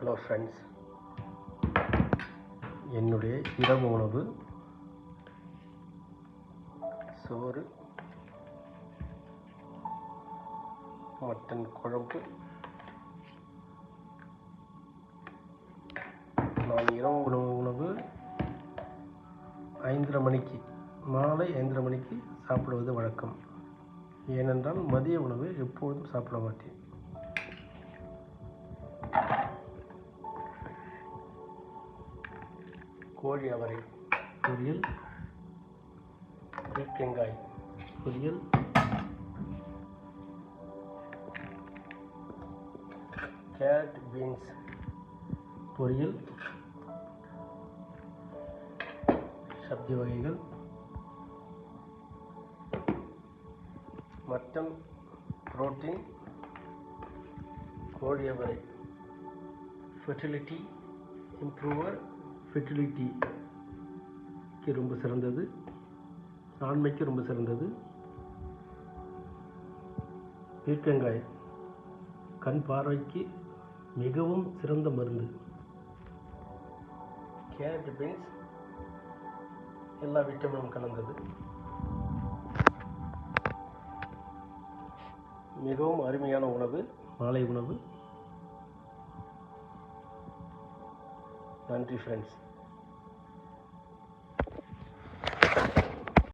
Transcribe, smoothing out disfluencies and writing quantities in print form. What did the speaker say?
Hello friends, என்னுடைய இரவு உணவு சோறு, மட்டன் குழம்பு. நான் இரவு உணவு 5:30 மணிக்கு, மாலை 5:30 மணிக்கு சாப்பிடுவது வழக்கம். ஏனென்றால் மதிய உணவு எப்பொழுதும் சாப்பிட மாட்டேன். கோழி அவரை பொரியல், பீர்க்கங்காய் பொரியல், கேரட் பீன்ஸ் பொரியல், சப்ஜி வகைகள், மட்டன் புரோட்டீன், கோழி அவரை ஃபெர்டிலிட்டி இம்ப்ரூவர், ஃபெர்டிலிட்டிக்கு ரொம்ப சிறந்தது, ஆண்மைக்கு ரொம்ப சிறந்தது. பீர்க்கங்காய் கண் பார்வைக்கு மிகவும் சிறந்த மருந்து. கேரட் பீன்ஸ் எல்லா விட்டமினும் கலந்தது. மிகவும் அருமையான உணவு, மாலை உணவு. நன்றி ஃப்ரெண்ட்ஸ்.